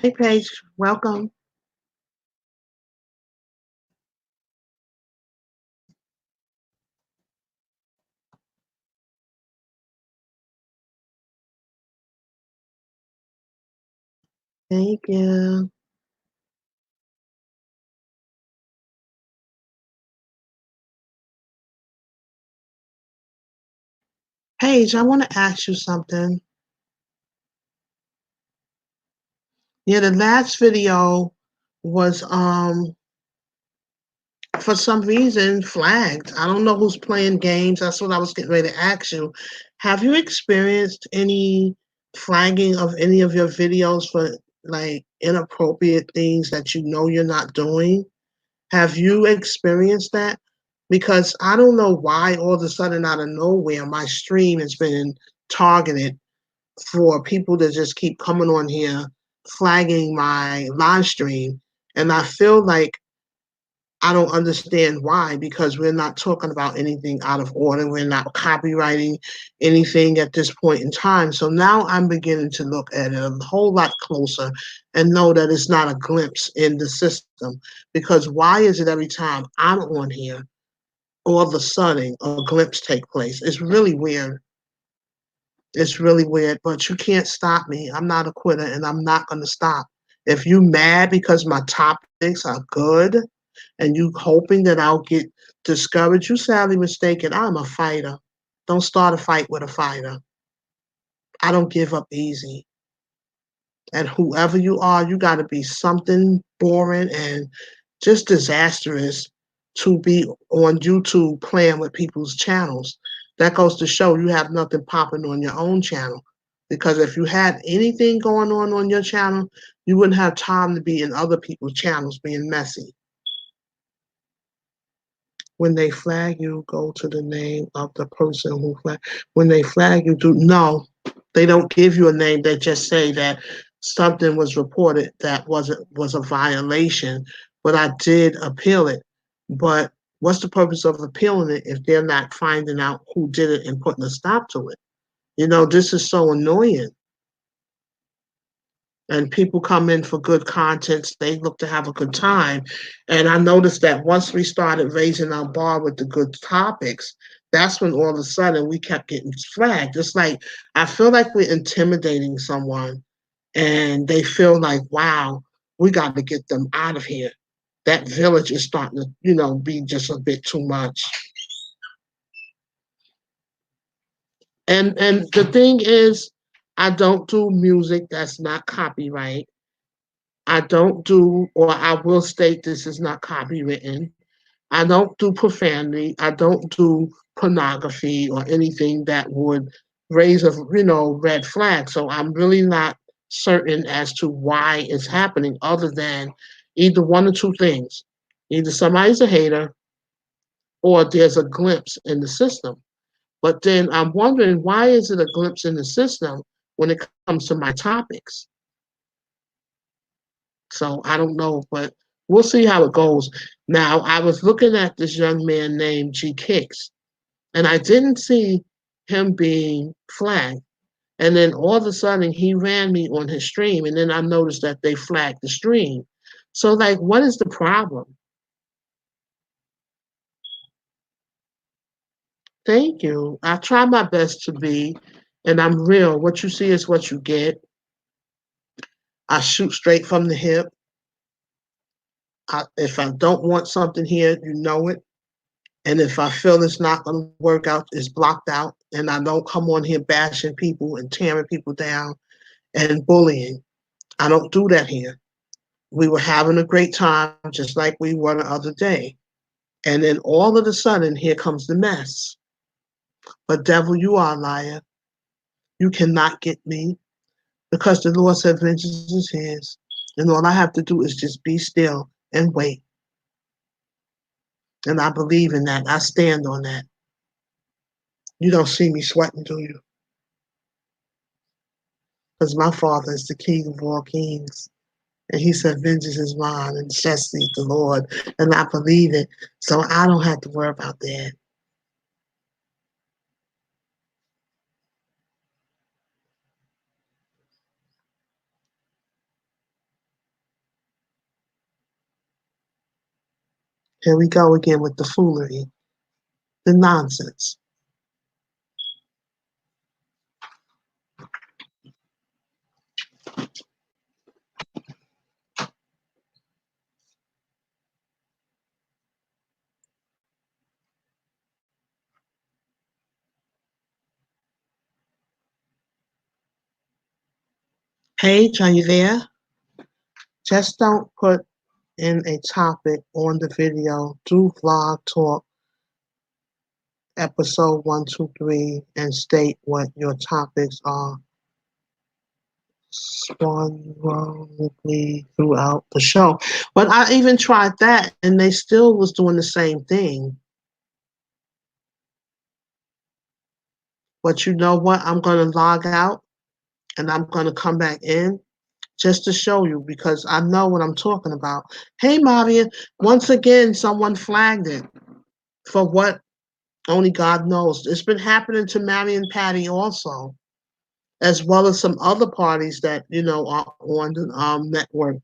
Hey, Paige, welcome. Thank you. Paige, I want to ask you something. Yeah, the last video was for some reason flagged. I don't know who's playing games. That's what I was getting ready to ask you. Have you experienced any flagging of any of your videos for like inappropriate things that you know you're not doing? Have you experienced that? Because I don't know why all of a sudden out of nowhere my stream has been targeted for people to just keep coming on here flagging my live stream. And I feel like I don't understand why, because we're not talking about anything out of order. We're not copywriting anything at this point in time. So now I'm beginning to look at it a whole lot closer and know that it's not a glimpse in the system. Because why is it every time I'm on here, all of a sudden a glimpse take place? It's really weird. It's really weird, but you can't stop me. I'm not a quitter and I'm not going to stop. If you mad because my topics are good and you hoping that I'll get discouraged, you sadly mistaken. I'm a fighter. Don't start a fight with a fighter. I don't give up easy. And whoever you are, you got to be something boring and just disastrous to be on YouTube playing with people's channels. That goes to show you have nothing popping on your own channel. Because if you had anything going on your channel, you wouldn't have time to be in other people's channels being messy. When they flag you, go to the name of the person who flag. When they flag you, do no, they don't give you a name. They just say that something was reported that was a violation, but I did appeal it. But what's the purpose of appealing it if they're not finding out who did it and putting a stop to it? This is so annoying. And people come in for good contents. They look to have a good time. And I noticed that once we started raising our bar with the good topics, that's when all of a sudden we kept getting flagged. It's like I feel like we're intimidating someone and they feel like, wow, we got to get them out of here. That village is starting to, be just a bit too much. And the thing is, I don't do music that's not copyright. I don't do, or I will state this is not copywritten. I don't do profanity. I don't do pornography or anything that would raise a red flag. So I'm really not certain as to why it's happening, other than either one or two things. Either somebody's a hater or there's a glimpse in the system. But then I'm wondering, why is it a glimpse in the system when it comes to my topics? So I don't know, but we'll see how it goes. Now, I was looking at this young man named G Kicks, and I didn't see him being flagged. And then all of a sudden, he ran me on his stream, and then I noticed that they flagged the stream. So, like, what is the problem? Thank you. I try my best to be, and I'm real. What you see is what you get. I shoot straight from the hip. If I don't want something here, you know it. And if I feel it's not going to work out, it's blocked out. And I don't come on here bashing people and tearing people down and bullying. I don't do that here. We were having a great time, just like we were the other day. And then all of a sudden, here comes the mess. But devil, you are a liar. You cannot get me because the Lord said, vengeance is his. And all I have to do is just be still and wait. And I believe in that. I stand on that. You don't see me sweating, do you? Because my Father is the King of all kings. And he said, vengeance is mine and saith the Lord. And I believe it. So I don't have to worry about that. Here we go again with the foolery, the nonsense. Paige, are you there? Just don't put in a topic on the video. Do vlog talk episode 123 and state what your topics are sporadically throughout the show. But I even tried that and they still was doing the same thing. But you know what? I'm going to log out and I'm going to come back in just to show you because I know what I'm talking about. Hey, Marion, once again, someone flagged it for what only God knows. It's been happening to Marion Patty also, as well as some other parties that, you know, are on the network.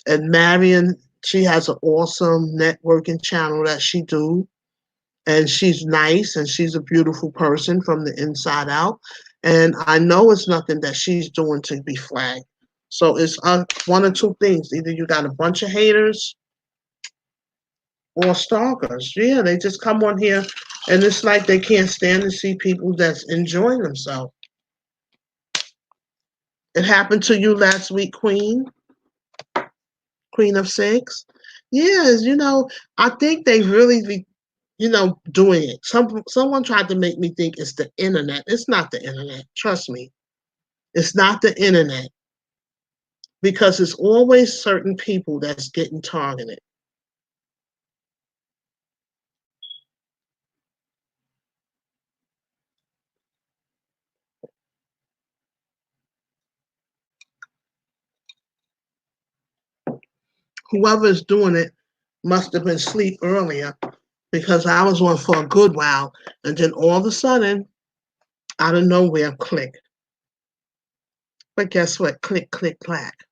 And Marion, she has an awesome networking channel that she do. And she's nice and she's a beautiful person from the inside out. And I know it's nothing that she's doing to be flagged. So it's one or two things. Either you got a bunch of haters or stalkers. Yeah, they just come on here and it's like they can't stand to see people that's enjoying themselves. It happened to you last week, Queen of Six. Yes, you know, I think they really be, you know, doing it. Someone tried to make me think it's the internet. It's not the internet. Trust me. It's not the internet because it's always certain people that's getting targeted. Whoever's doing it must have been asleep earlier because I was on for a good while. And then all of a sudden, out of nowhere, click. But guess what? Click, click, clack.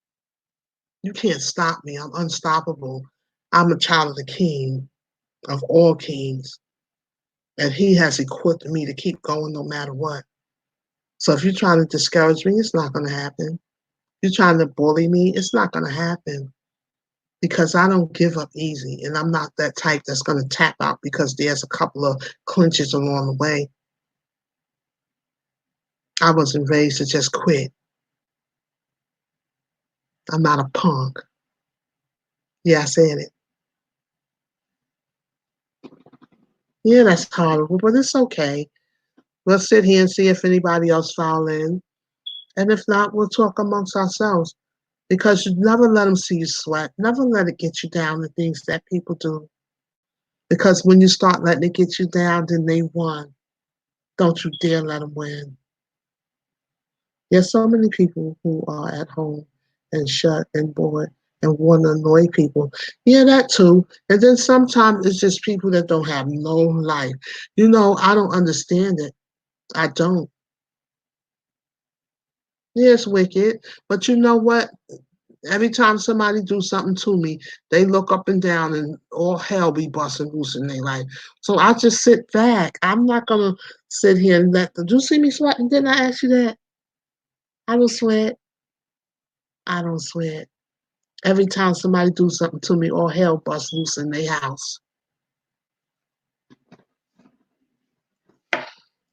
You can't stop me. I'm unstoppable. I'm a child of the King, of all kings. And he has equipped me to keep going no matter what. So if you're trying to discourage me, it's not going to happen. If you're trying to bully me, it's not going to happen because I don't give up easy. And I'm not that type that's going to tap out because there's a couple of clinches along the way. I wasn't raised to just quit. I'm not a punk. Yeah, I said it. Yeah, that's horrible, but it's okay. We'll sit here and see if anybody else fall in. And if not, we'll talk amongst ourselves. Because you never let them see you sweat. Never let it get you down, the things that people do. Because when you start letting it get you down, then they won. Don't you dare let them win. There's so many people who are at home and shut and bored and want to annoy people. Yeah, that too. And then sometimes it's just people that don't have no life. You know, I don't understand it. I don't. Yeah, it's wicked. But you know what? Every time somebody do something to me, they look up and down and all hell be busting loose in their life. So I just sit back. I'm not gonna sit here and let them. Do you see me sweating? Didn't I ask you that? I don't sweat. I don't sweat. Every time somebody do something to me, all hell busts loose in their house.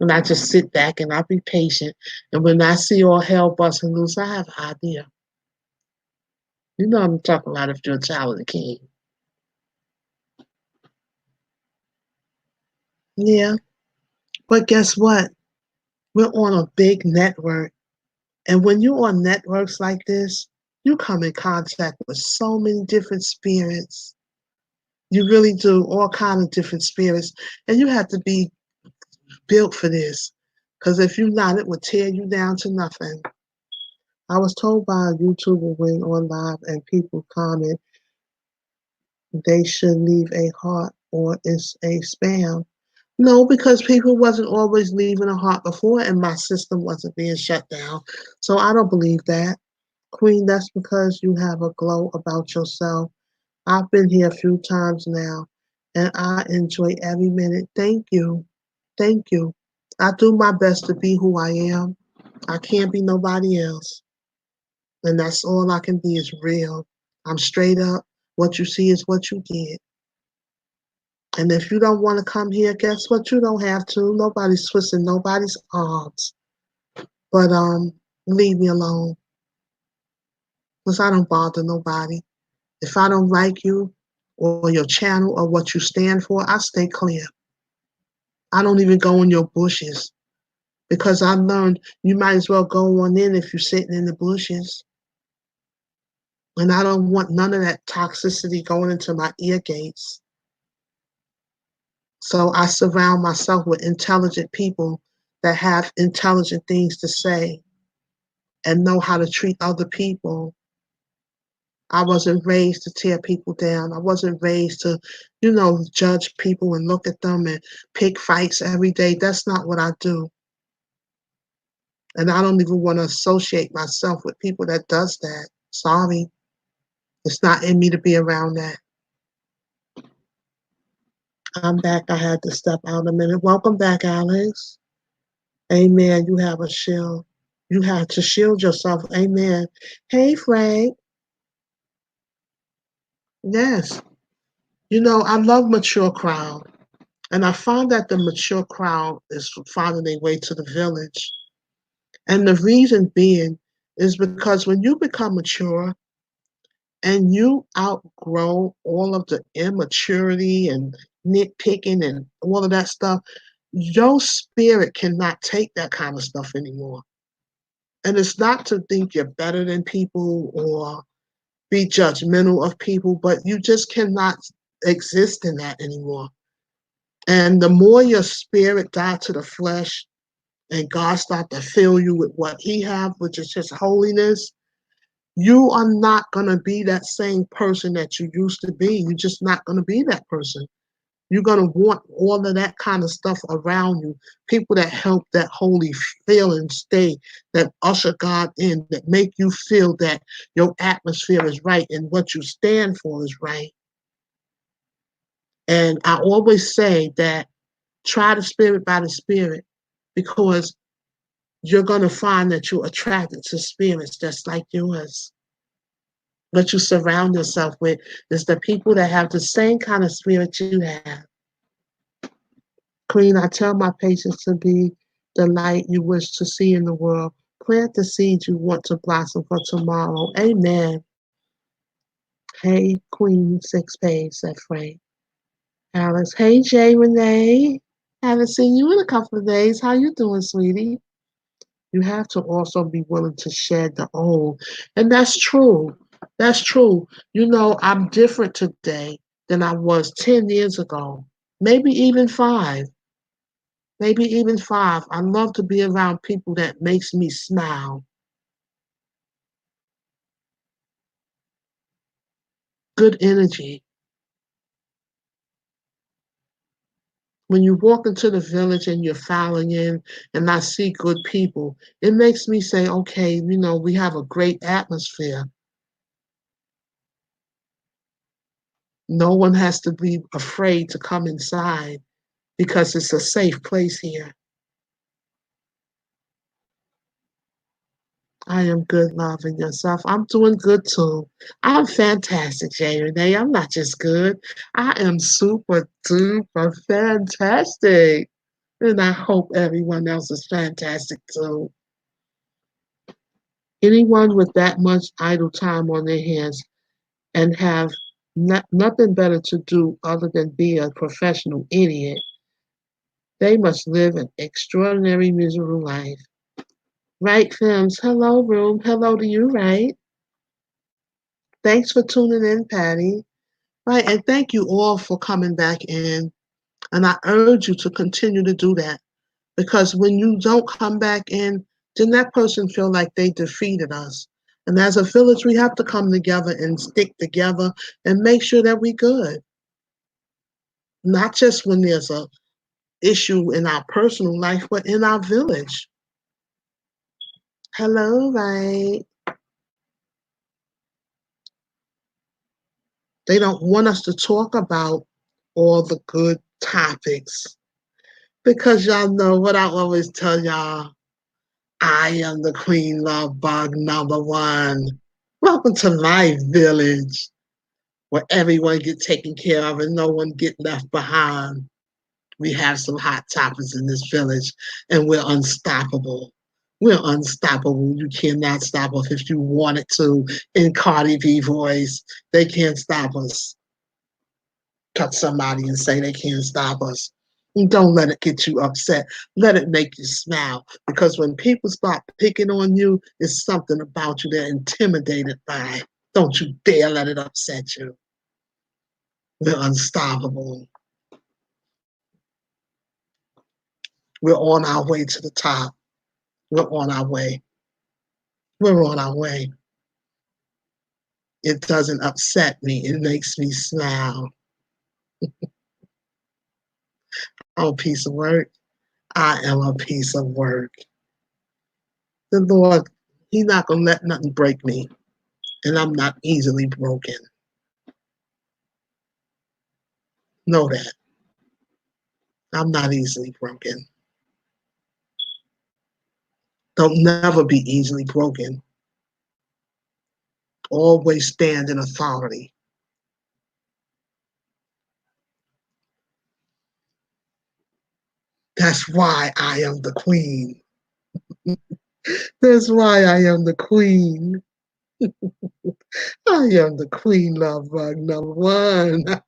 And I just sit back and I be patient. And when I see all hell busting loose, I have an idea. You know I'm talking about if you're a child of the king. Yeah. But guess what? We're on a big network. And when you're on networks like this, you come in contact with so many different spirits. You really do, all kind of different spirits. And you have to be built for this. Because if you're not, it would tear you down to nothing. I was told by a YouTuber when on live and people comment they should leave a heart or it's a spam. No, because people wasn't always leaving a heart before and my system wasn't being shut down. So I don't believe that. Queen, that's because you have a glow about yourself I've been here a few times now, and I enjoy every minute. Thank you. Thank you. I do my best to be who I am. I can't be nobody else. And that's all I can be is real. I'm straight up. What you see is what you get. And if you don't want to come here, guess what? You don't have to. Nobody's twisting nobody's arms. But leave me alone. Because I don't bother nobody. If I don't like you or your channel or what you stand for, I stay clear. I don't even go in your bushes because I learned you might as well go on in if you're sitting in the bushes. And I don't want none of that toxicity going into my ear gates. So I surround myself with intelligent people that have intelligent things to say and know how to treat other people. I wasn't raised to tear people down. I wasn't raised to, judge people and look at them and pick fights every day. That's not what I do. And I don't even want to associate myself with people that does that. Sorry. It's not in me to be around that. I'm back. I had to step out a minute. Welcome back, Alex. Amen. You have a shield. You have to shield yourself. Amen. Hey, Frank. Yes. I love mature crowd. And I find that the mature crowd is finding their way to the village. And the reason being is because when you become mature and you outgrow all of the immaturity and nitpicking and all of that stuff, your spirit cannot take that kind of stuff anymore. And it's not to think you're better than people or be judgmental of people, but you just cannot exist in that anymore. And the more your spirit died to the flesh and God start to fill you with what he have, which is his holiness, you are not going to be that same person that you used to be. You're just not going to be that person. You're going to want all of that kind of stuff around you. People that help that holy feeling stay, that usher God in, that make you feel that your atmosphere is right and what you stand for is right. And I always say that try the spirit by the spirit because you're going to find that you're attracted to spirits just like yours. What you surround yourself with is the people that have the same kind of spirit you have. Queen, I tell my patients to be the light you wish to see in the world. Plant the seeds you want to blossom for tomorrow. Amen. Hey, Queen Six Page, said Frank. Alice, hey, Jay Renee. Haven't seen you in a couple of days. How you doing, sweetie? You have to also be willing to shed the old. And that's true. That's true. I'm different today than I was 10 years ago, maybe even 5. Maybe even 5. I love to be around people that makes me smile. Good energy. When you walk into the village and you're filing in and I see good people, it makes me say, okay, we have a great atmosphere. No one has to be afraid to come inside because it's a safe place here. I am good, loving yourself. I'm doing good too. I'm fantastic, Jay Renee. I'm not just good. I am super duper fantastic. And I hope everyone else is fantastic too. Anyone with that much idle time on their hands and have nothing better to do other than be a professional idiot, they must live an extraordinary, miserable life. Right, Films? Hello, room. Hello to you, right? Thanks for tuning in, Patty. Right, and thank you all for coming back in. And I urge you to continue to do that because when you don't come back in, then that person feel like they defeated us. And as a village, we have to come together and stick together and make sure that we good. Not just when there's a issue in our personal life, but in our village. Hello, right? They don't want us to talk about all the good topics because y'all know what I always tell y'all. I am the Queen Love Bug #1. Welcome to my village where everyone get taken care of and no one get left behind. We have some hot topics in this village and we're unstoppable. We're unstoppable. You cannot stop us if you wanted to in Cardi B voice. They can't stop us. Cut somebody and say they can't stop us. And don't let it get you upset. Let it make you smile. Because when people start picking on you, it's something about you they're intimidated by. Don't you dare let it upset you. We're unstoppable. We're on our way to the top. We're on our way. We're on our way. It doesn't upset me. It makes me smile. I'm a piece of work. I am a piece of work. The Lord, He's not going to let nothing break me. And I'm not easily broken. Know that. I'm not easily broken. Don't never be easily broken. Always stand in authority. That's why I am the queen. That's why I am the queen. I am the queen, love bug #1.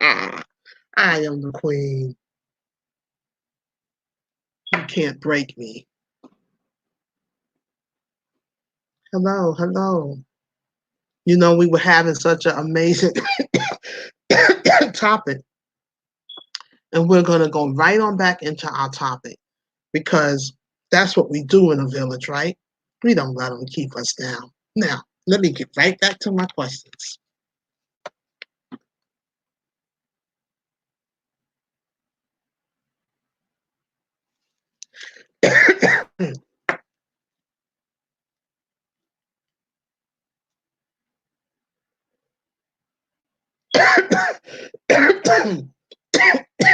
I am the queen. You can't break me. Hello, hello. You know, we were having such an amazing topic. And we're going to go right on back into our topic because that's what we do in a village, right? We don't let them keep us down. Now, let me get right back to my questions.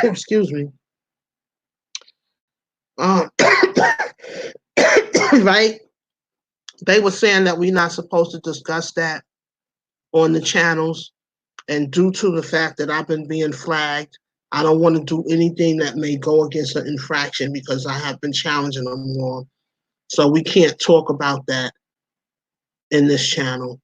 Excuse me. Um, right? They were saying that we're not supposed to discuss that on the channels. And due to the fact that I've been being flagged, I don't want to do anything that may go against an infraction because I have been challenging them more. So we can't talk about that in this channel.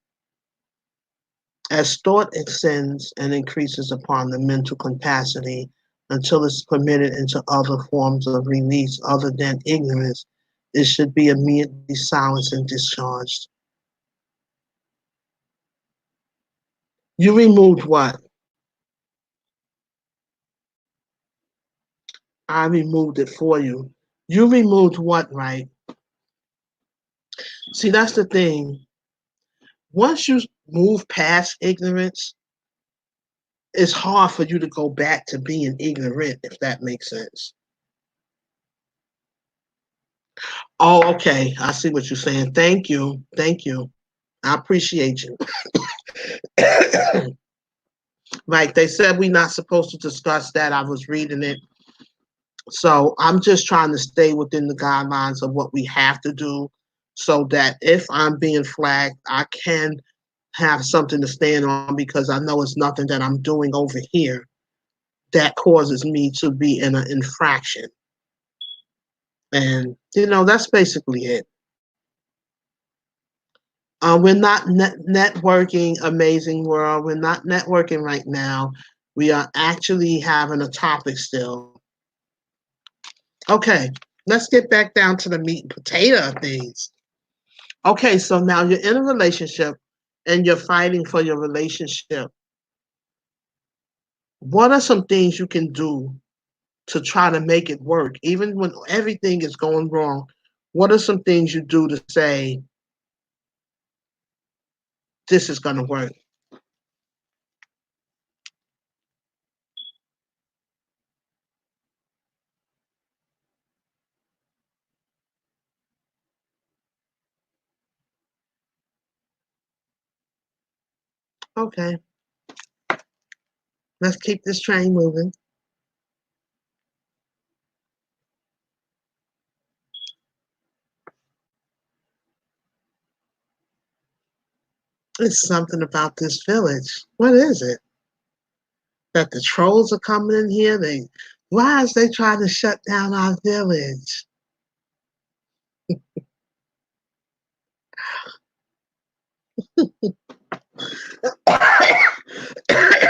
As thought extends and increases upon the mental capacity until it's permitted into other forms of release other than ignorance, it should be immediately silenced and discharged. You removed what? I removed it for you. You removed what, right? See, that's the thing. Once you move past ignorance, it's hard for you to go back to being ignorant, if that makes sense. Oh, okay. I see what you're saying. Thank you. Thank you. I appreciate you. Right. They said we're not supposed to discuss that. I was reading it. So I'm just trying to stay within the guidelines of what we have to do so that if I'm being flagged, I can have something to stand on because I know it's nothing that I'm doing over here that causes me to be in an infraction. And, that's basically it. We're not networking, amazing world. We're not networking right now. We are actually having a topic still. Okay, let's get back down to the meat and potato of things. Okay, so now you're in a relationship and you're fighting for your relationship. What are some things you can do to try to make it work, even when everything is going wrong? What are some things you do to say, this is going to work? Okay. Let's keep this train moving. It's something about this village. What is it? That the trolls are coming in here? Why is they trying to shut down our village?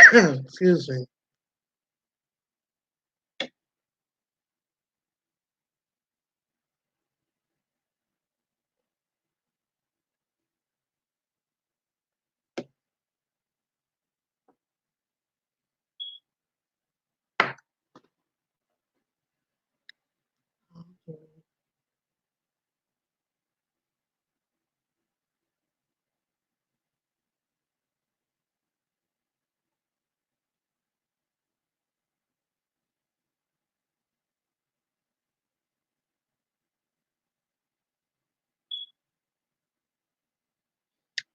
Excuse me.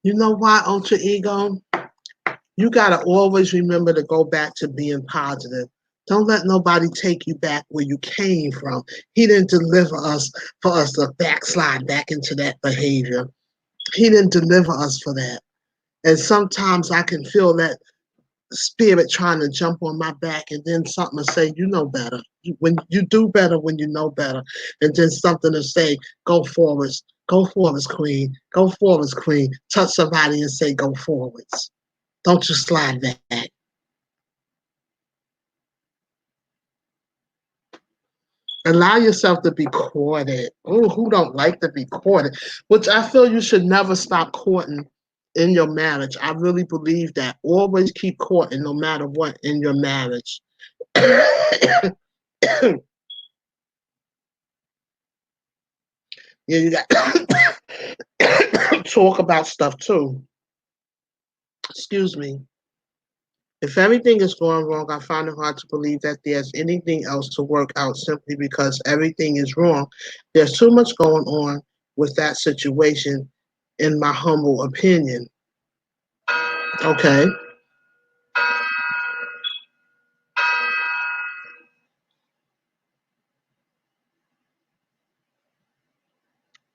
You know why, Ultra Ego? You got to always remember to go back to being positive. Don't let nobody take you back where you came from. He didn't deliver us for us to backslide back into that behavior. He didn't deliver us for that. And sometimes I can feel that spirit trying to jump on my back, and then something to say, you know better. When you do better, when you know better, and then something to say, go forwards, queen, go forwards, queen. Touch somebody and say, go forwards. Don't you slide back. Allow yourself to be courted. Oh, who don't like to be courted? Which I feel you should never stop courting in your marriage. I really believe that. Always keep courting no matter what in your marriage. Yeah, you got talk about stuff too. Excuse me. If everything is going wrong, I find it hard to believe that there's anything else to work out simply because everything is wrong. There's too much going on with that situation, in my humble opinion. Okay.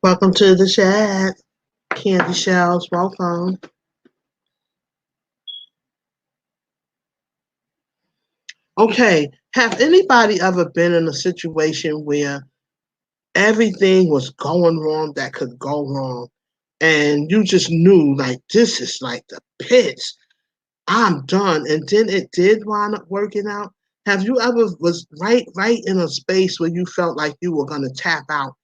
Welcome to the chat. Candy Shells, welcome. Okay. Have anybody ever been in a situation where everything was going wrong that could go wrong? And you just knew, like, this is like the pits. I'm done. And then it did wind up working out. Have you ever was right in a space where you felt like you were gonna tap out,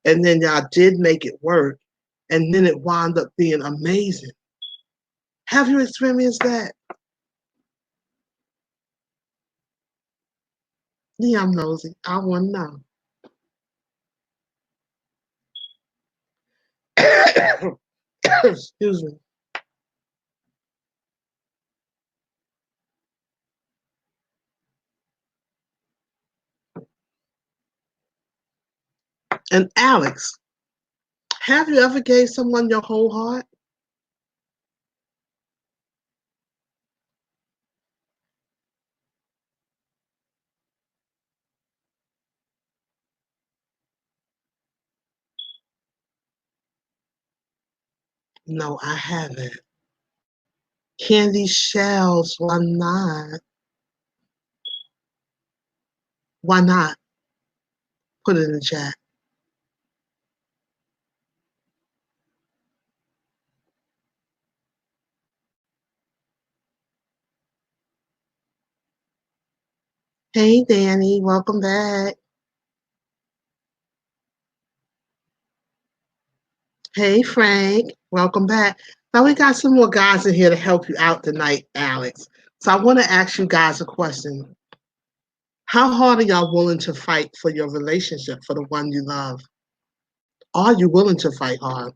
and then y'all did make it work, and then it wound up being amazing? Have you experienced that? Yeah, I'm nosy. I want to know. Excuse me. And Alex, have you ever gave someone your whole heart? No, I haven't. Candy shells, why not? Why not? Put it in the chat. Hey, Danny, welcome back. Hey, Frank, welcome back. Now we got some more guys in here to help you out tonight, Alex. So I want to ask you guys a question. How hard are y'all willing to fight for your relationship, for the one you love? Are you willing to fight hard?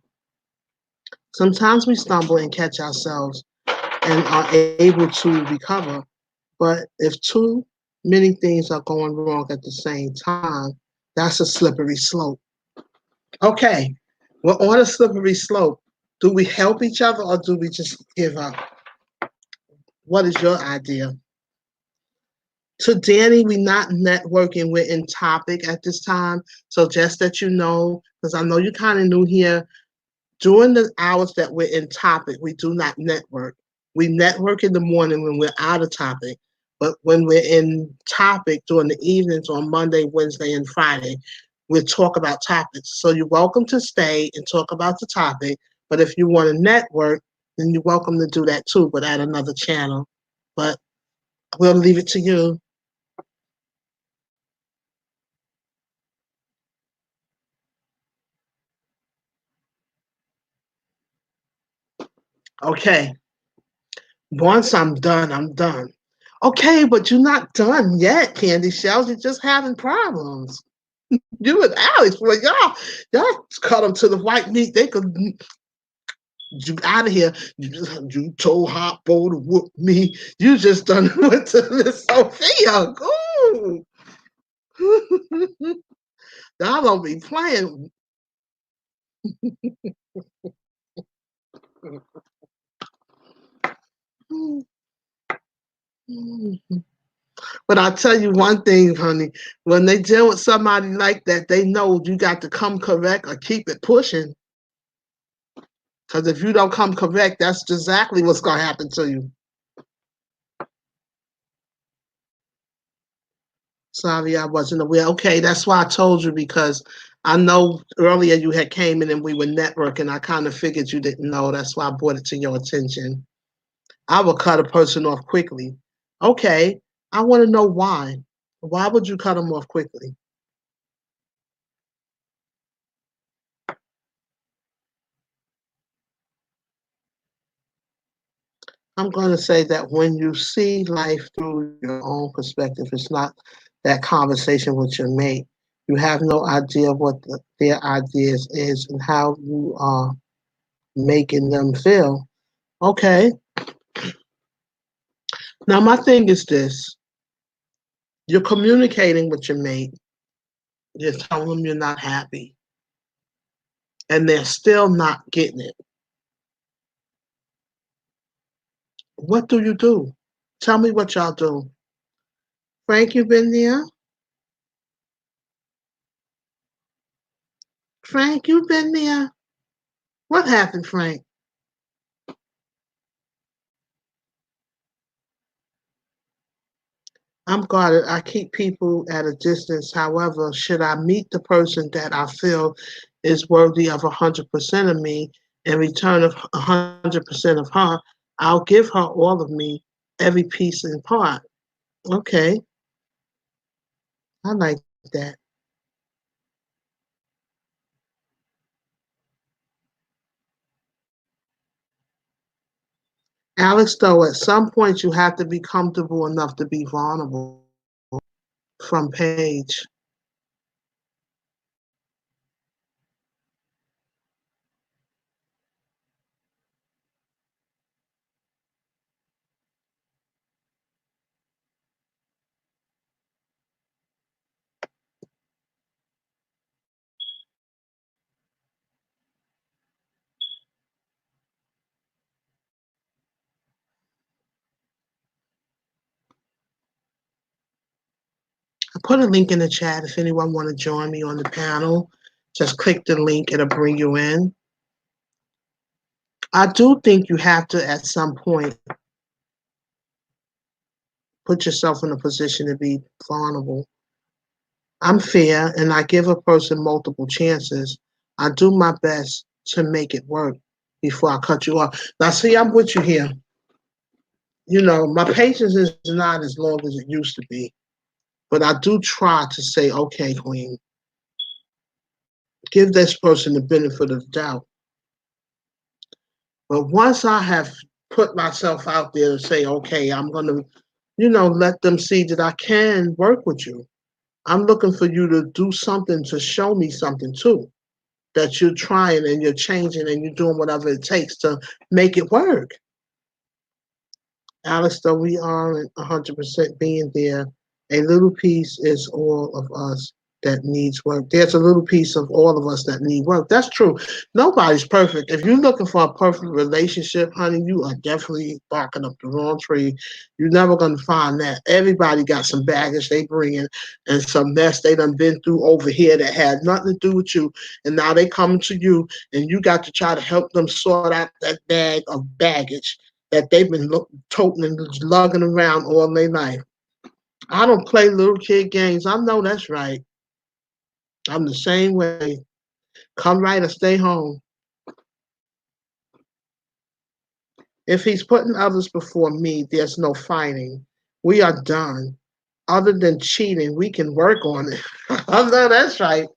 Sometimes we stumble and catch ourselves and are able to recover. But if too many things are going wrong at the same time, that's a slippery slope. Okay, we're on a slippery slope. Do we help each other or do we just give up? What is your idea? To Danny, we're not networking. We're in topic at this time. So just that you know, because I know you're kind of new here, during the hours that we're in topic, we do not network. We network in the morning when we're out of topic. But when we're in topic during the evenings on Monday, Wednesday, and Friday, we'll talk about topics. So you're welcome to stay and talk about the topic. But if you want to network, then you're welcome to do that too, but at another channel. But we'll leave it to you. Okay. Once I'm done, I'm done. Okay, but you're not done yet, Candy Shells. You're just having problems. You and Alex, well, y'all cut them to the white meat. They could you out of here. You told Hot Boy to whoop me. You just done went to Miss Sophia. Ooh. Y'all don't be playing. But I'll tell you one thing, honey. When they deal with somebody like that, they know you got to come correct or keep it pushing. Because if you don't come correct, that's exactly what's going to happen to you. Sorry, I wasn't aware. Okay, that's why I told you because I know earlier you had came in and we were networking. I kind of figured you didn't know. That's why I brought it to your attention. I will cut a person off quickly. Okay, I want to know why. Why would you cut them off quickly? I'm going to say that when you see life through your own perspective, it's not that conversation with your mate. You have no idea what their ideas is and how you are making them feel. Okay. Now, my thing is this: you're communicating with your mate, you're telling them you're not happy, and they're still not getting it. What do you do? Tell me what y'all do. Frank, you been there? Frank, you been there? What happened, Frank? I'm guarded. I keep people at a distance. However, should I meet the person that I feel is worthy of 100% of me in return of 100% of her, I'll give her all of me, every piece and part. Okay, I like that. Alex, though, at some point you have to be comfortable enough to be vulnerable from Paige. I put a link in the chat if anyone want to join me on the panel. Just click the link, it'll bring you in. I do think you have to, at some point, put yourself in a position to be vulnerable. I'm fair and I give a person multiple chances. I do my best to make it work before I cut you off. Now, see, I'm with you here. You know, my patience is not as long as it used to be, but I do try to say, okay, Queen, give this person the benefit of the doubt. But once I have put myself out there to say, okay, I'm going to, let them see that I can work with you. I'm looking for you to do something to show me something too, that you're trying and you're changing and you're doing whatever it takes to make it work. Alex, though we are 100% being there, a little piece is all of us. that needs work. There's a little piece of all of us that need work. That's true. Nobody's perfect. If you're looking for a perfect relationship, honey, you are definitely barking up the wrong tree. You're never going to find that. Everybody got some baggage they bring in and some mess they done been through over here that had nothing to do with you. And now they come to you and you got to try to help them sort out that bag of baggage that they've been toting and lugging around all their life. I don't play little kid games. I know that's right. I'm the same way. Come right or stay home. If he's putting others before me, there's no fighting. We are done. Other than cheating, we can work on it. I know that's right.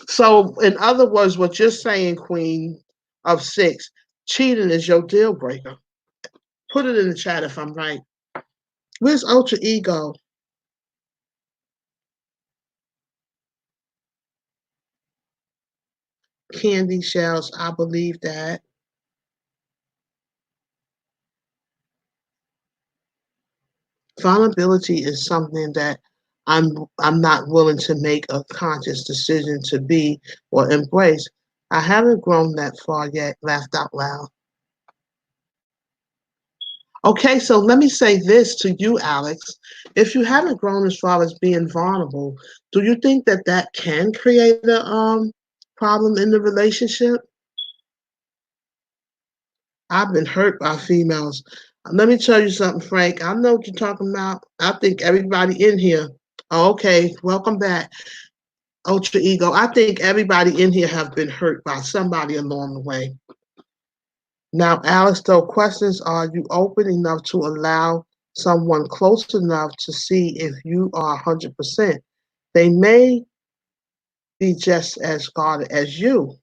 So, in other words, what you're saying, Queen of Six, cheating is your deal breaker. Put it in the chat if I'm right. Where's Ultra Ego? Candy shells, I believe that. Vulnerability is something that I'm not willing to make a conscious decision to be or embrace. I haven't grown that far yet, laughed out loud. Okay, so let me say this to you, Alex. If you haven't grown as far as being vulnerable, do you think that that can create a problem in the relationship? I've been hurt by females. Let me tell you something, Frank. I know what you're talking about. I think everybody in here. Oh, okay, welcome back, Ultra Ego. I think everybody in here have been hurt by somebody along the way. Now, Alex, though, questions are you open enough to allow someone close enough to see if you are 100%? They may be just as guarded as you.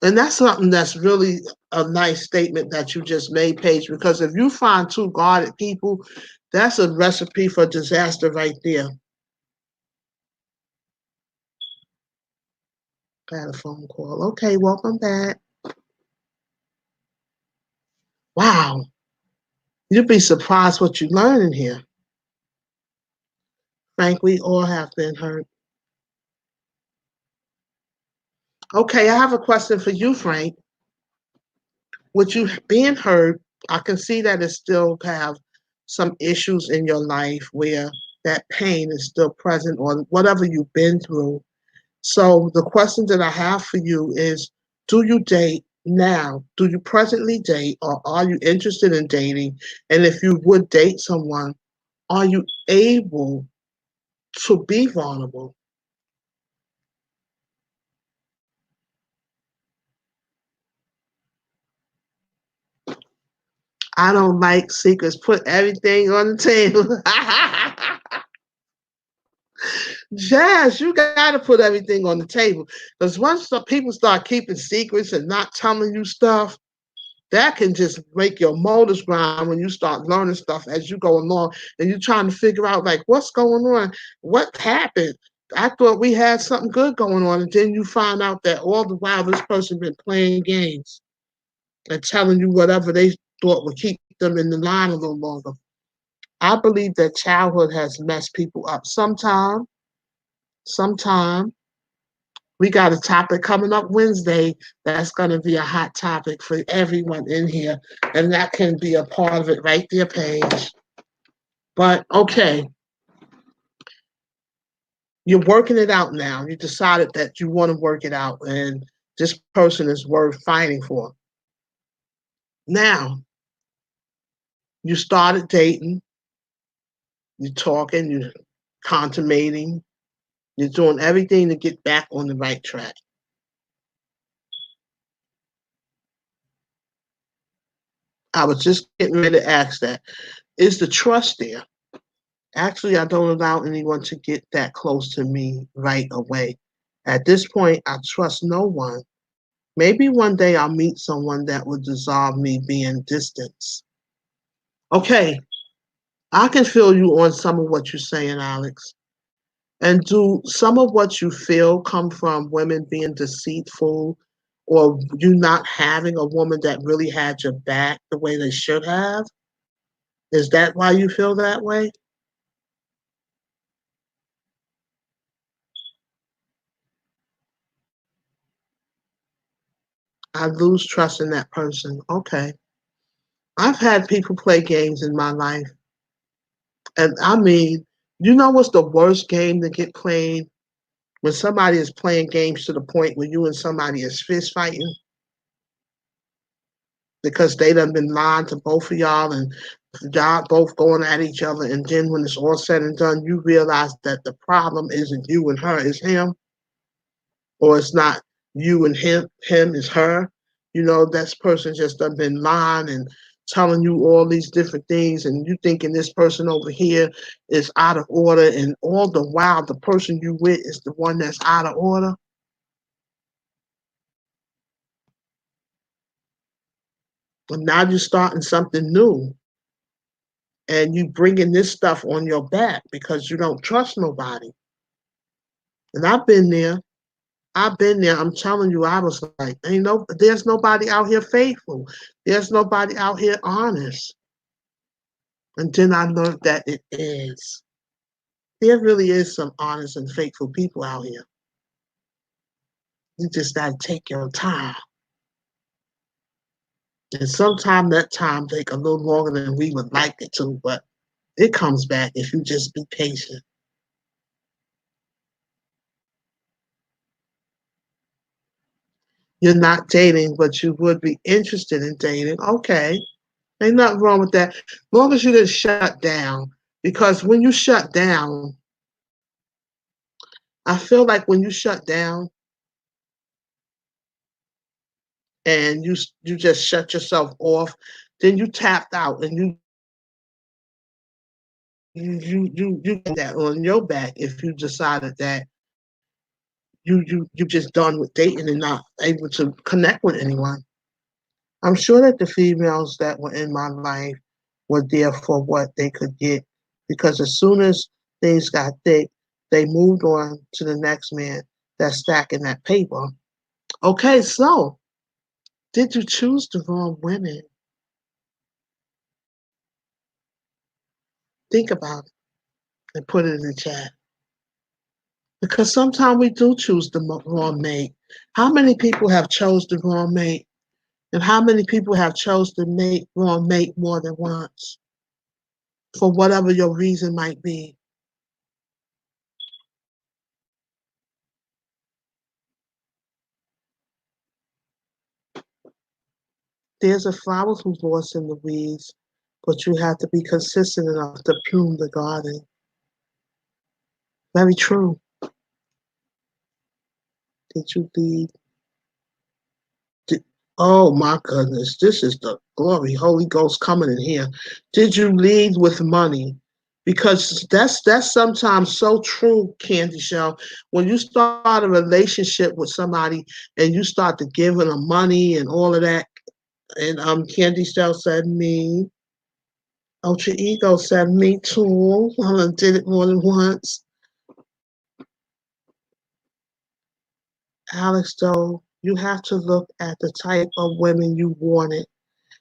And that's something that's really a nice statement that you just made, Paige, because if you find two guarded people, that's a recipe for disaster right there. I had a phone call. Okay, welcome back. Wow, you'd be surprised what you learn in here. Frank, we all have been hurt. Okay, I have a question for you, Frank. With you being hurt, I can see that it still have some issues in your life where that pain is still present or whatever you've been through. So the question that I have for you is, do you date now? Do you presently date or are you interested in dating? And if you would date someone, are you able to be vulnerable? I don't like secrets. Put everything on the table. Jazz, you got to put everything on the table. Because once the people start keeping secrets and not telling you stuff, that can just make your motors grind when you start learning stuff as you go along and you're trying to figure out, like, what's going on? What happened? I thought we had something good going on. And then you find out that all the while this person been playing games and telling you whatever they thought would keep them in the line a little longer. I believe that childhood has messed people up. Sometime, we got a topic coming up Wednesday that's going to be a hot topic for everyone in here, and that can be a part of it right there, Paige. But okay, you're working it out now. You decided that you want to work it out, and this person is worth fighting for. Now, you started dating, you're talking, you're consummating, you're doing everything to get back on the right track. I was just getting ready to ask that. Is the trust there? Actually, I don't allow anyone to get that close to me right away. At this point, I trust no one. Maybe one day I'll meet someone that will dissolve me being distance. Okay, I can feel you on some of what you're saying, Alex. And do some of what you feel come from women being deceitful or you not having a woman that really had your back the way they should have? Is that why you feel that way? I lose trust in that person. Okay. I've had people play games in my life. And I mean, you know what's the worst game to get played? When somebody is playing games to the point where you and somebody is fist fighting because they done been lying to both of y'all and y'all both going at each other. And then when it's all said and done, you realize that the problem isn't you and her, it's him. Or it's not you and him is her. You know, that person just done been lying and telling you all these different things, and you thinking this person over here is out of order, and all the while the person you with is the one that's out of order. But now you're starting something new, and you bringing this stuff on your back because you don't trust nobody. And I've been there. I've been there. I'm telling you, I was like, there's nobody out here faithful. There's nobody out here honest. And then I learned that it is. There really is some honest and faithful people out here. You just gotta take your time. And sometimes that time take a little longer than we would like it to, but it comes back if you just be patient. You're not dating, but you would be interested in dating. Okay. Ain't nothing wrong with that. As long as you didn't shut down. Because when you shut down, I feel like when you shut down and you just shut yourself off, then you tapped out and you get that on your back if you decided that you just done with dating and not able to connect with anyone. I'm sure that the females that were in my life were there for what they could get because as soon as things got thick, they moved on to the next man that's stacking that paper. Okay, so did you choose the wrong women? Think about it and put it in the chat. Because sometimes we do choose the wrong mate. How many people have chose the wrong mate? And how many people have chose the wrong mate more than once? For whatever your reason might be. There's a flower who's lost in the weeds, but you have to be consistent enough to prune the garden. Very true. Did you lead? Did, oh my goodness, this is the glory, Holy Ghost coming in here. Did you lead with money? Because that's sometimes so true, Candy Shell. When you start a relationship with somebody and you start to giving them money and all of that, and Candy Shell said me, Ultra Ego said me too. I did it more than once. Alex, though, you have to look at the type of women you wanted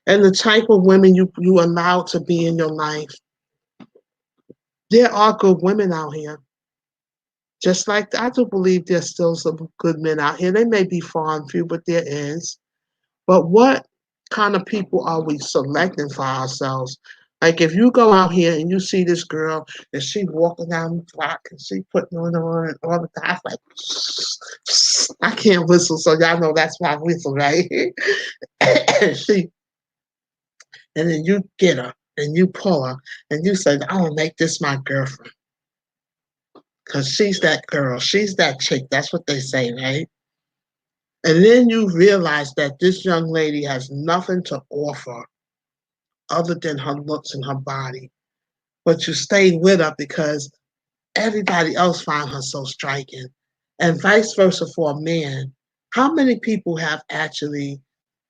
and the type of women you allowed to be in your life. There are good women out here. Just like I do believe there's still some good men out here. They may be far and few, but there is. But what kind of people are we selecting for ourselves? Like if you go out here and you see this girl and she walking down the block and she putting on all the time, like I can't whistle, so y'all know that's my whistle, right? she and then you get her and you pull her and you say, I'm gonna make this my girlfriend. Cause she's that girl, she's that chick. That's what they say, right? And then you realize that this young lady has nothing to offer other than her looks and her body. But you stayed with her because everybody else found her so striking. And vice versa for a man. How many people have actually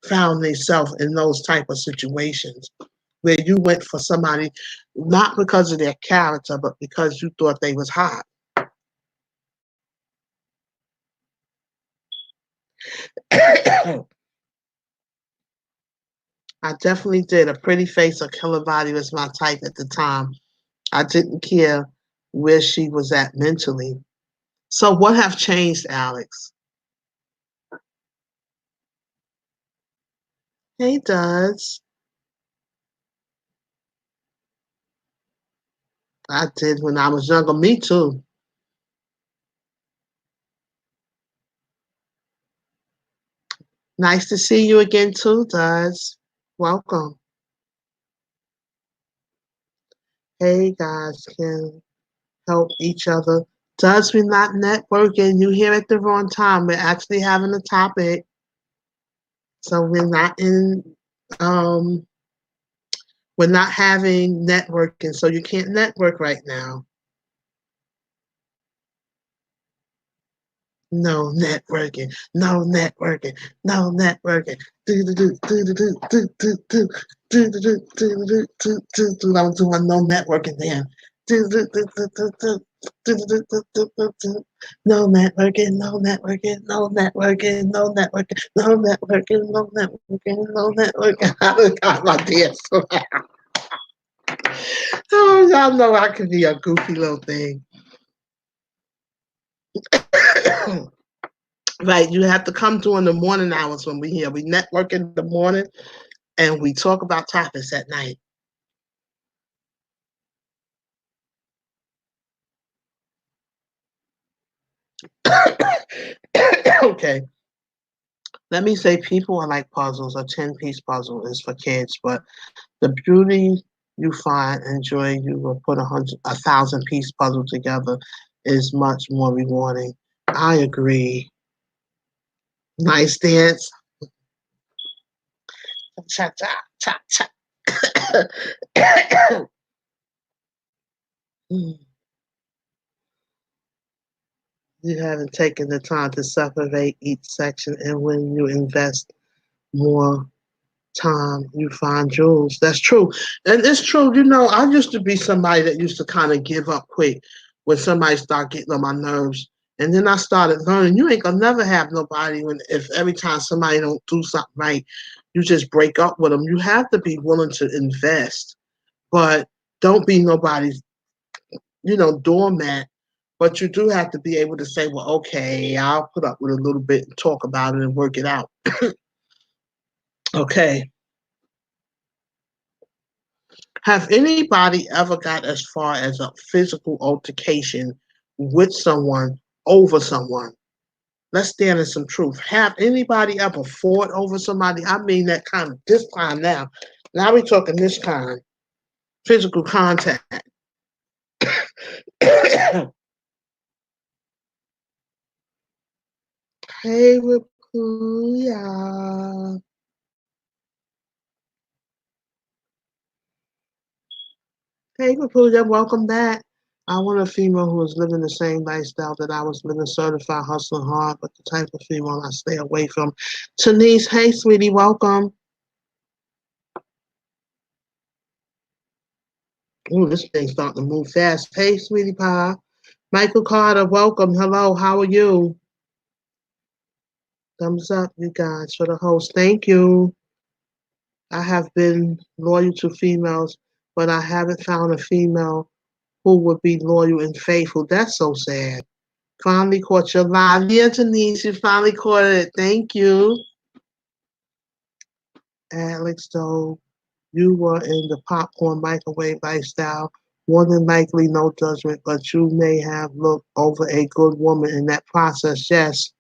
found themselves in those type of situations where you went for somebody not because of their character, but because you thought they was hot? I definitely did. A pretty face or killer body was my type at the time. I didn't care where she was at mentally. So what have changed, Alex? Hey, Duds. I did when I was younger. Me too. Nice to see you again too, Duds. Welcome. Hey, guys, can help each other. Duds, we're not networking. You here at the wrong time. We're actually having a topic. So um we're not having networking. So you can't network right now. No networking. No networking. No networking. Do do do do do do do do do do do do do do do do. I'm doing no networking then. Do do do do do do. Do, do, do, do, do, do. No networking, no networking, no networking, no networking, no networking, no networking, no networking. I got my dance. Oh, y'all know I could be a goofy little thing. Right, you have to come during the morning hours when we here. We network in the morning and we talk about topics at night. Okay, let me say people are like puzzles. A 10-piece puzzle is for kids, but the beauty you find and joy you will put 1,000-piece puzzle together is much more rewarding. I agree. Nice dance. Cha cha cha cha. You haven't taken the time to separate each section, and when you invest more time, you find jewels. That's true. And it's true. I used to be somebody that used to kind of give up quick when somebody started getting on my nerves. And then I started learning you ain't gonna never have nobody when if every time somebody don't do something right, you just break up with them. You have to be willing to invest, but don't be nobody's, doormat. But you do have to be able to say, well, okay, I'll put up with a little bit and talk about it and work it out. Okay. Have anybody ever got as far as a physical altercation with someone over someone? Let's stand in some truth. Have anybody ever fought over somebody? I mean that kind of this kind now. Now we're talking this kind. Physical contact. Hey, Rapuya. Hey, Rapuya, welcome back. I want a female who is living the same lifestyle that I was living, certified, hustling hard, but the type of female I stay away from. Tanise, hey, sweetie, welcome. Ooh, this thing's starting to move fast. Hey, sweetie pie. Michael Carter, welcome. Hello, how are you? Thumbs up, you guys, for the host. Thank you. I have been loyal to females, but I haven't found a female who would be loyal and faithful. That's so sad. Finally caught your live. Yeah, Denise, you finally caught it. Thank you. Alex, though, you were in the popcorn microwave lifestyle. More than likely, no judgment, but you may have looked over a good woman in that process. Yes.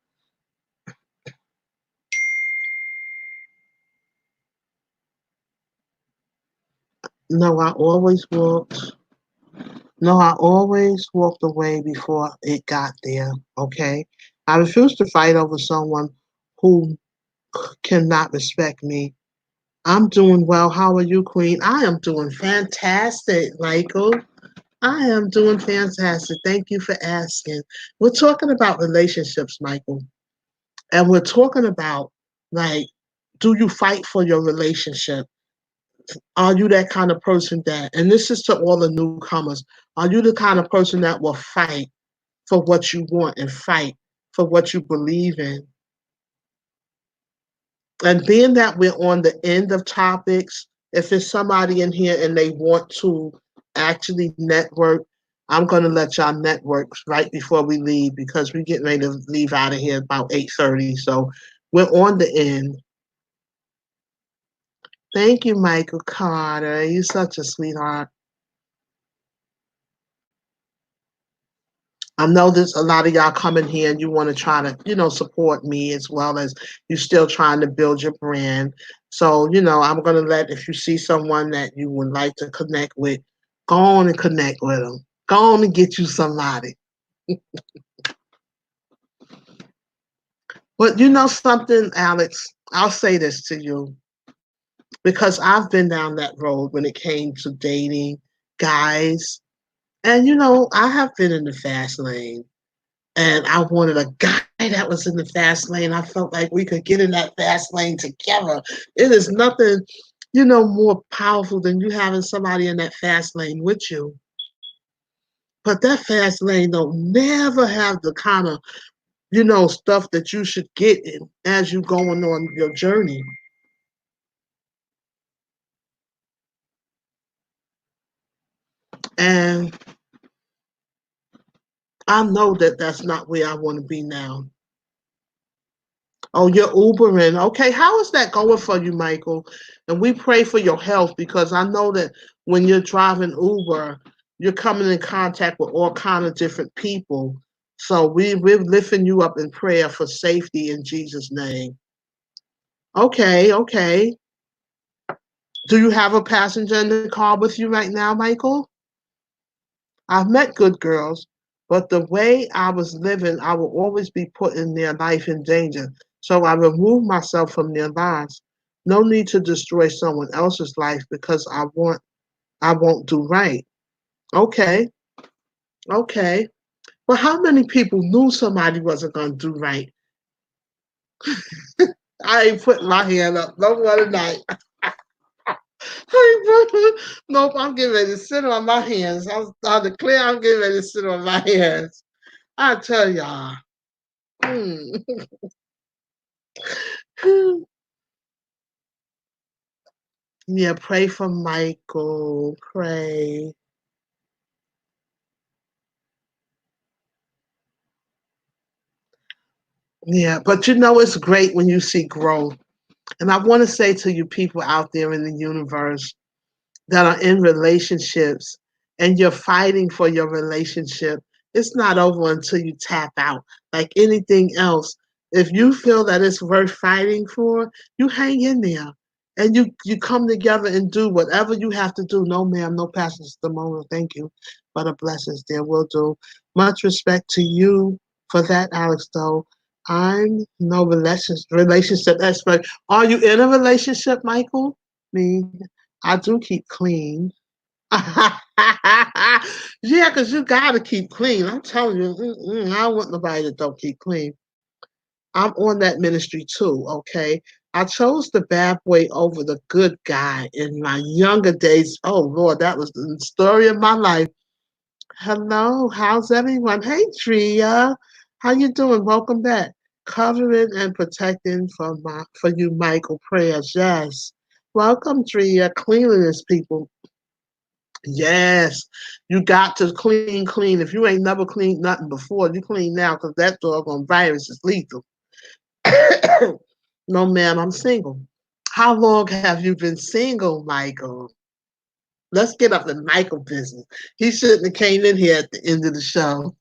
No, I always walked. No, I always walked away before it got there. Okay. I refuse to fight over someone who cannot respect me. I'm doing well. How are you, Queen? I am doing fantastic, Michael. I am doing fantastic. Thank you for asking. We're talking about relationships, Michael. And we're talking about, like, do you fight for your relationship? Are you that kind of person that, and this is to all the newcomers, are you the kind of person that will fight for what you want and fight for what you believe in? And being that we're on the end of topics, if there's somebody in here and they want to actually network, I'm going to let y'all network right before we leave because we're getting ready to leave out of here about 8:30. So we're on the end. Thank you, Michael Carter. You're such a sweetheart. I know there's a lot of y'all coming here and you want to try to, support me as well as you still trying to build your brand. So, I'm going to let, if you see someone that you would like to connect with, go on and connect with them. Go on and get you somebody. But you know something, Alex? I'll say this to you because I've been down that road when it came to dating guys. And, I have been in the fast lane. And I wanted a guy that was in the fast lane. I felt like we could get in that fast lane together. It is nothing, more powerful than you having somebody in that fast lane with you. But that fast lane don't never have the kind of, stuff that you should get in as you going on your journey. And I know that that's not where I want to be now. Oh, you're Ubering. Okay, how is that going for you, Michael? And we pray for your health because I know that when you're driving Uber, you're coming in contact with all kind of different people. So we're lifting you up in prayer for safety in Jesus' name. Okay, okay. Do you have a passenger in the car with you right now, Michael? I've met good girls, but the way I was living, I will always be putting their life in danger. So I removed myself from their lives. No need to destroy someone else's life because I won't do right. Okay, okay. But how many people knew somebody wasn't gonna do right? I ain't putting my hand up no more tonight. Nope, I'm getting ready to sit on my hands. I declare I'm getting ready to sit on my hands. I tell y'all. Hmm. Yeah, pray for Michael. Pray. Yeah, but it's great when you see growth. And I want to say to you people out there in the universe that are in relationships and you're fighting for your relationship, it's not over until you tap out. Like anything else, if you feel that it's worth fighting for, you hang in there and you come together and do whatever you have to do. No, ma'am, no passions at the moment. Thank you. But a blessings there will do. Much respect to you for that, Alex, though. I'm no relationship expert. Are you in a relationship, Michael? Me. I do keep clean. Yeah, because you got to keep clean. I'm telling you, I don't want nobody that don't keep clean. I'm on that ministry too, okay? I chose the bad boy over the good guy in my younger days. Oh, Lord, that was the story of my life. Hello, how's everyone? Hey, Tria. How you doing? Welcome back. Covering and protecting for you, Michael. Prayers, yes. Welcome, Tria. Cleanliness, people. Yes, you got to clean, clean. If you ain't never cleaned nothing before, you clean now because that doggone virus is lethal. No, ma'am, I'm single. How long have you been single, Michael? Let's get up to Michael business. He shouldn't have came in here at the end of the show.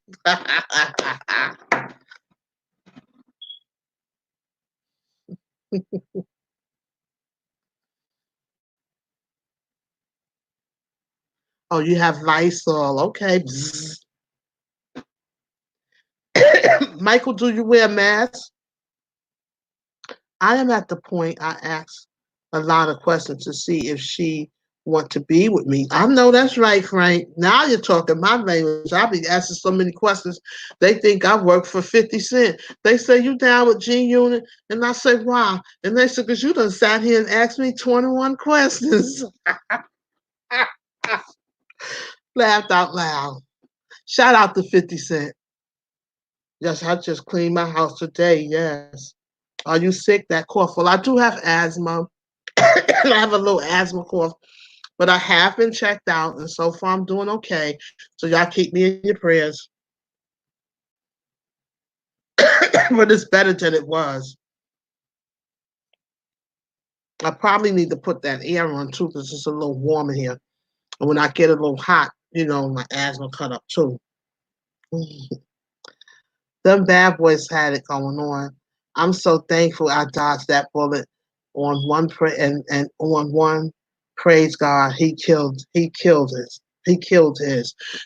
Oh, you have Lysol. Okay. Michael, do you wear a mask? I am at the point I ask a lot of questions to see if she want to be with me. I know that's right, Frank. Now you're talking my language. I be asking so many questions. They think I work for 50 Cent. They say, you down with G Unit? And I say, why? And they say, because you done sat here and asked me 21 questions. Laughed out loud. Shout out to 50 Cent. Yes, I just cleaned my house today. Yes. Are you sick? That cough. Well, I do have asthma. I have a little asthma cough, but I have been checked out, and so far I'm doing okay. So y'all keep me in your prayers. But it's better than it was. I probably need to put that air on too because it's a little warm in here. And when I get a little hot, my asthma cut up too. Them bad boys had it going on. I'm so thankful I dodged that bullet on one and on one. Praise God, he killed his.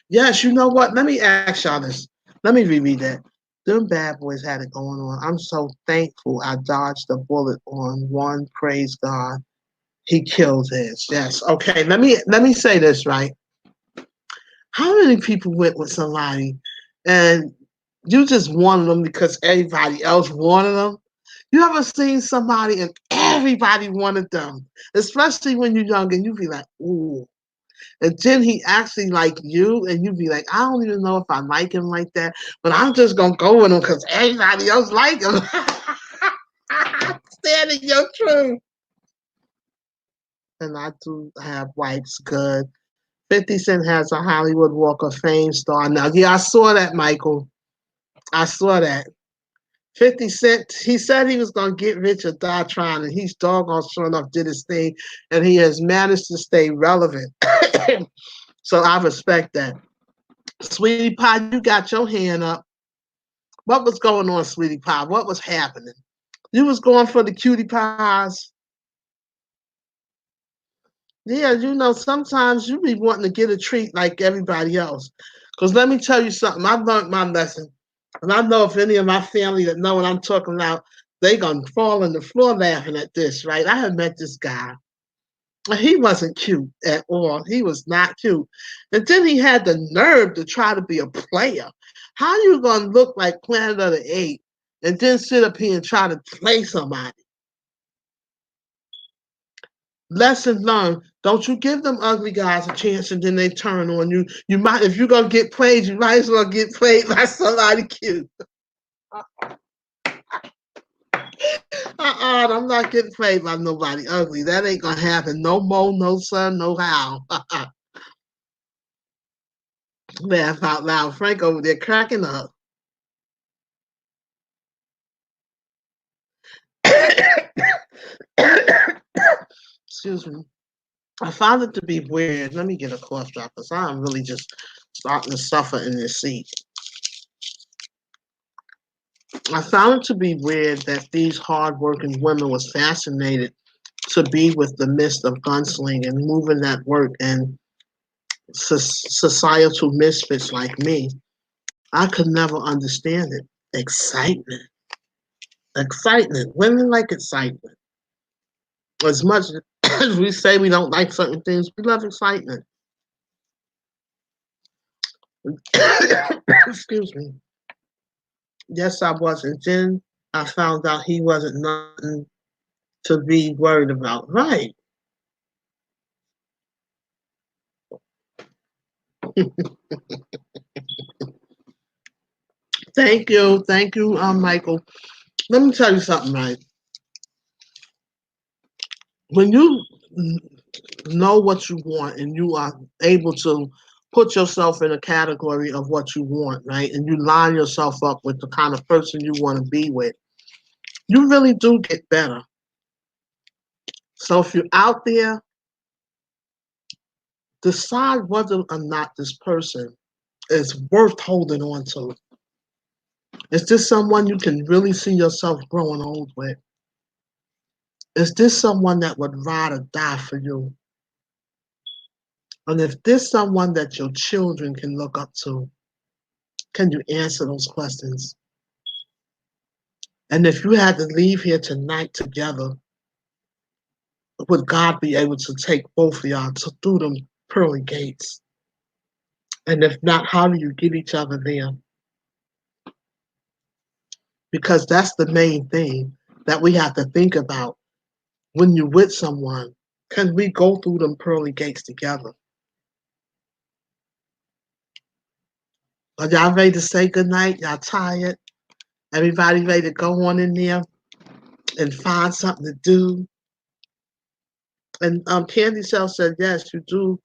Yes, you know what? Let me ask y'all this. Let me reread that. Them bad boys had it going on. I'm so thankful I dodged the bullet on one. Praise God, he killed his. Yes. Okay. Let me say this right. How many people went with somebody and you just wanted them because everybody else wanted them? You ever seen somebody and everybody wanted them, especially when you're young and you be like, ooh. And then he actually like you and you be like, I don't even know if I like him like that, but I'm just going to go with him because everybody else like him. Stand in your truth. And I do have wipes good. 50 Cent has a Hollywood Walk of Fame star. Now, yeah, I saw that, Michael. I saw that. 50 Cent, he said he was going to get rich or die trying, and he's doggone sure enough did his thing, and he has managed to stay relevant. So I respect that. Sweetie Pie, you got your hand up. What was going on, Sweetie Pie? What was happening? You was going for the cutie pies. Yeah, sometimes you be wanting to get a treat like everybody else. Because let me tell you something, I learned my lesson. And I know if any of my family that know what I'm talking about, they gonna fall on the floor laughing at this, right? I had met this guy. He wasn't cute at all. He was not cute. And then he had the nerve to try to be a player. How you gonna look like Planet of the Apes and then sit up here and try to play somebody? Lesson learned. Don't you give them ugly guys a chance and then they turn on you. You might, if you're gonna get played, you might as well get played by somebody cute. I'm not getting played by nobody ugly. That ain't gonna happen. No more, no sir, no how. Laugh out loud. Frank over there cracking up. Excuse me. I found it to be weird. Let me get a cough drop because I'm really just starting to suffer in this seat. I found it to be weird that these hardworking women was fascinated to be with the midst of gunslinging, moving that work, and societal misfits like me. I could never understand it. Excitement. Excitement. Women like excitement. As much as we say we don't like certain things, we love excitement. Excuse me. Yes, I was. And then I found out he wasn't nothing to be worried about. Right. Thank you. Thank you, Michael. Let me tell you something, right? When you know what you want and you are able to put yourself in a category of what you want, right? And you line yourself up with the kind of person you want to be with, you really do get better. So if you're out there, decide whether or not this person is worth holding on to. Is this someone you can really see yourself growing old with? Is this someone that would ride or die for you? And if this someone that your children can look up to, can you answer those questions? And if you had to leave here tonight together, would God be able to take both of y'all through them pearly gates? And if not, how do you get each other there? Because that's the main thing that we have to think about when you're with someone. Can we go through them pearly gates together? Are y'all ready to say goodnight? Y'all tired? Everybody ready to go on in there and find something to do? And Candy Shell said, yes, you do.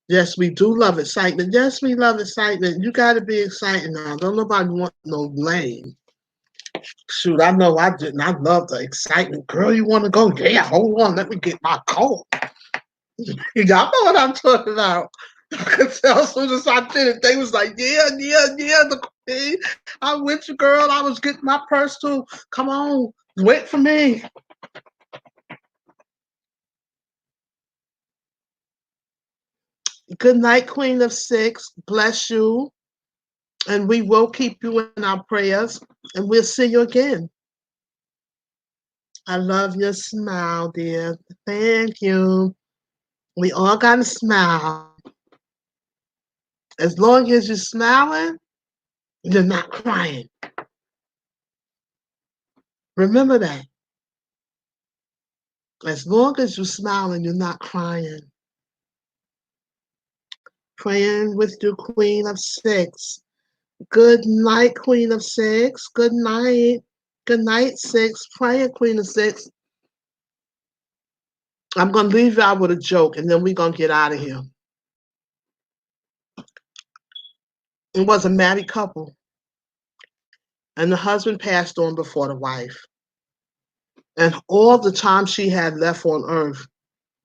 Yes, we do love excitement. Yes, we love excitement. You got to be excited now. Don't nobody want no lame. Shoot, I know I didn't. I love the excitement. Girl, you want to go? Yeah, hold on. Let me get my coat. Y'all know what I'm talking about. I could tell as soon as I did it, they was like, yeah, the queen. I'm with you, girl. I was getting my purse too. Come on, wait for me. Good night, Queen of Six. Bless you. And we will keep you in our prayers. And we'll see you again. I love your smile, dear. Thank you. We all got to smile. As long as you're smiling, you're not crying. Remember that. As long as you're smiling, you're not crying. Praying with you, Queen of Six. Good night, Queen of Six. Good night. Good night, Six. Praying, Queen of Six. I'm going to leave y'all with a joke, and then we're going to get out of here. It was a married couple, and the husband passed on before the wife. And all the time she had left on earth,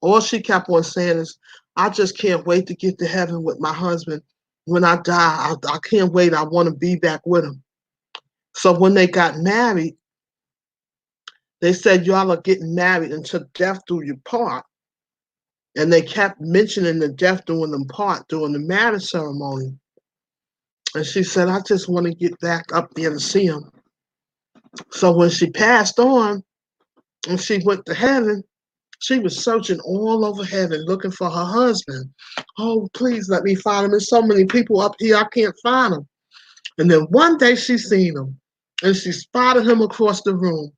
all she kept on saying is, I just can't wait to get to heaven with my husband. When I die, I can't wait. I want to be back with him. So when they got married, they said, y'all are getting married until death do you part. And they kept mentioning the death doing them part during the marriage ceremony. And she said, I just want to get back up there to see him. So when she passed on and she went to heaven, she was searching all over heaven looking for her husband. Oh, please let me find him. There's so many people up here, I can't find him. And then one day she seen him and she spotted him across the room.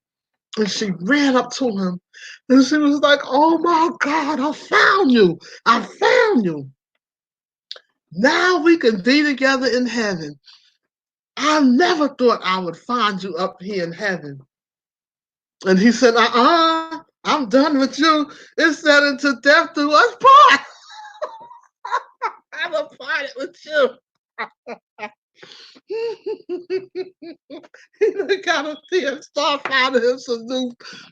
And she ran up to him and she was like, oh my God, I found you. I found you. Now we can be together in heaven. I never thought I would find you up here in heaven. And he said, I'm done with you. It said until death do us part. I'm a party with you. He got up there and start finding him some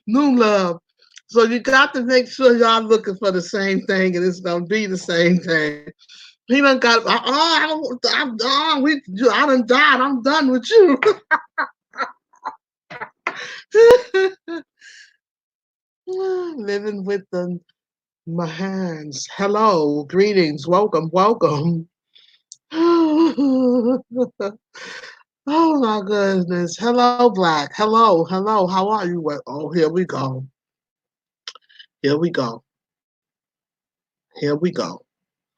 new love. So you got to make sure y'all looking for the same thing, and it's gonna be the same thing. He done got. I done died. I'm done with you. Living with my hands. Hello, greetings, welcome, welcome. Oh my goodness. Hello, Black. Hello, hello. How are you? Oh, here we go. Here we go. Here we go.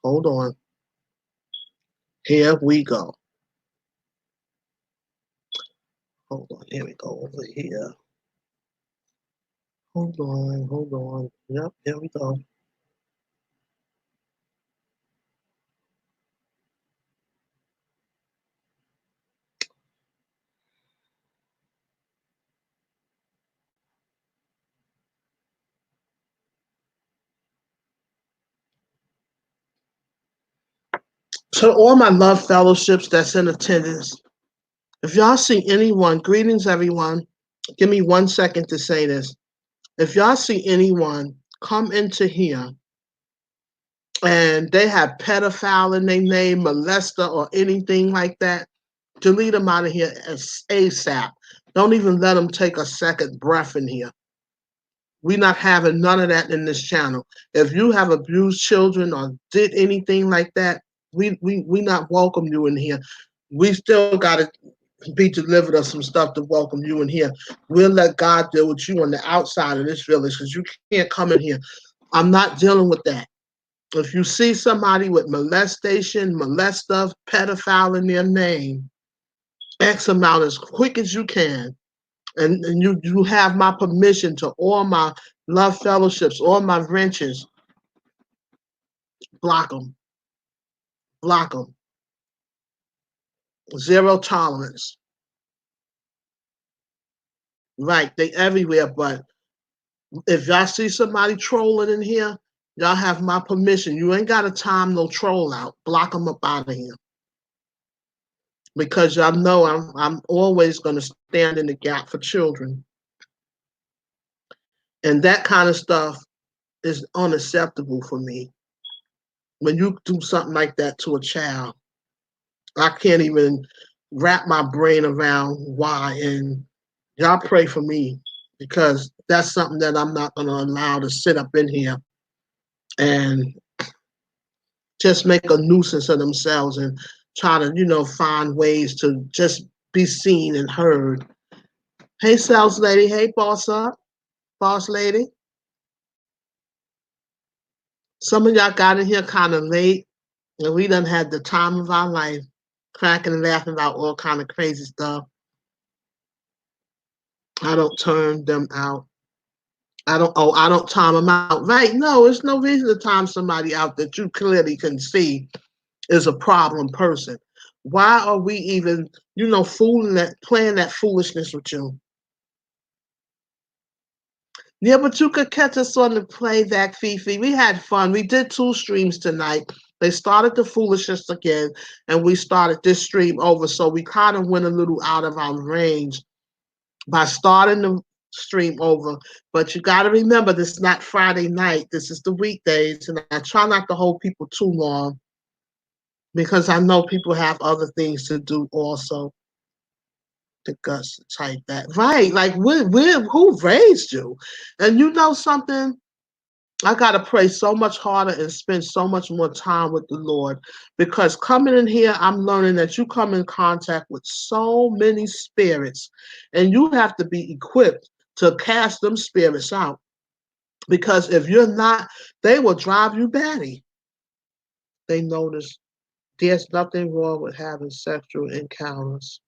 Hold on. Here we go. Hold on. Here we go. Over here. Hold on. Hold on. Yep. Here we go. So all my love fellowships that's in attendance, if y'all see anyone, greetings everyone. Give me 1 second to say this. If y'all see anyone come into here and they have pedophile in their name, molester or anything like that, delete them out of here as ASAP. Don't even let them take a second breath in here. We're not having none of that in this channel. If you have abused children or did anything like that, we not welcome you in here. We still got to be delivered of some stuff to welcome you in here. We'll let God deal with you on the outside of this village because you can't come in here. I'm not dealing with that. If you see somebody with molestation, molest stuff, pedophile in their name, X them out as quick as you can. And you have my permission to all my love fellowships, all my ventures. Block them. Block them. Zero tolerance. Right, they everywhere, but if y'all see somebody trolling in here, y'all have my permission. You ain't got to time no troll out. Block them up out of here. because y'all know I'm always going to stand in the gap for children, and that kind of stuff is unacceptable for me. When you do something like that to a child, I can't even wrap my brain around why. And y'all pray for me because that's something that I'm not going to allow to sit up in here and just make a nuisance of themselves and try to, find ways to just be seen and heard. Hey, sales lady. Hey, boss up, boss lady. Some of y'all got in here kind of late, and we done had the time of our life, cracking and laughing about all kind of crazy stuff. I don't turn them out. I don't time them out. Right? No, there's no reason to time somebody out that you clearly can see is a problem person. Why are we even, playing that foolishness with you? Yeah, but you could catch us on the playback, Fifi. We had fun. We did 2 streams tonight. They started the foolishness again, and we started this stream over. So we kind of went a little out of our range by starting the stream over. But you got to remember, this is not Friday night. This is the weekdays, and I try not to hold people too long because I know people have other things to do also. The guts to type that. Right. Like, who raised you? And you know something? I got to pray so much harder and spend so much more time with the Lord because coming in here, I'm learning that you come in contact with so many spirits and you have to be equipped to cast them spirits out because if you're not, they will drive you batty. They notice there's nothing wrong with having sexual encounters.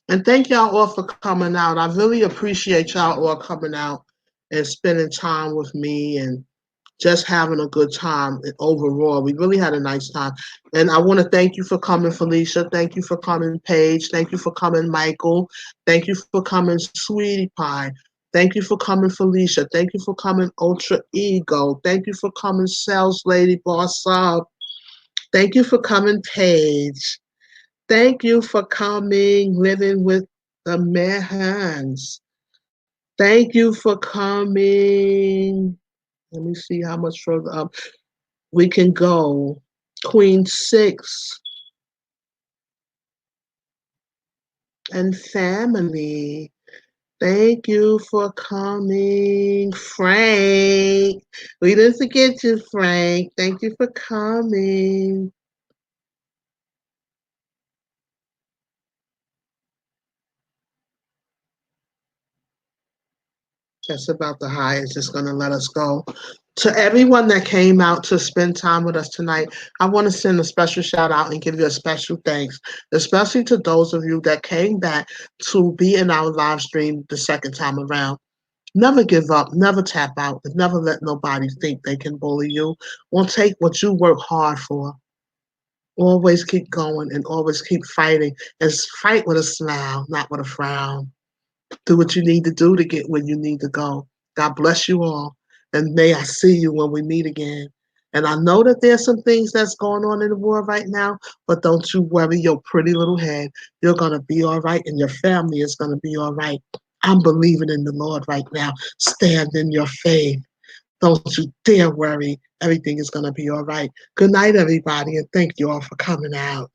And thank y'all all for coming out. I really appreciate y'all all coming out and spending time with me and just having a good time overall. We really had a nice time. And I want to thank you for coming, Felicia. Thank you for coming, Paige. Thank you for coming, Michael. Thank you for coming, Sweetie Pie. Thank you for coming, Felicia. Thank you for coming, Ultra Ego. Thank you for coming, Sales Lady Boss Up. Thank you for coming, Paige. Thank you for coming, Living with the Mahans. Thank you for coming. Let me see how much further up we can go. Queen 6 and family. Thank you for coming, Frank. We didn't forget you, Frank. Thank you for coming. That's about the highest it's going to let us go. To everyone that came out to spend time with us tonight, I want to send a special shout out and give you a special thanks, especially to those of you that came back to be in our live stream the second time around. Never give up, never tap out, and never let nobody think they can bully you or take what you work hard for. Always keep going and always keep fighting. And fight with a smile, not with a frown. Do what you need to do to get where you need to go. God bless you all. And may I see you when we meet again. And I know that there's some things that's going on in the world right now, but don't you worry your pretty little head. You're going to be all right, and your family is going to be all right. I'm believing in the Lord right now. Stand in your faith. Don't you dare worry. Everything is going to be all right. Good night, everybody, and thank you all for coming out.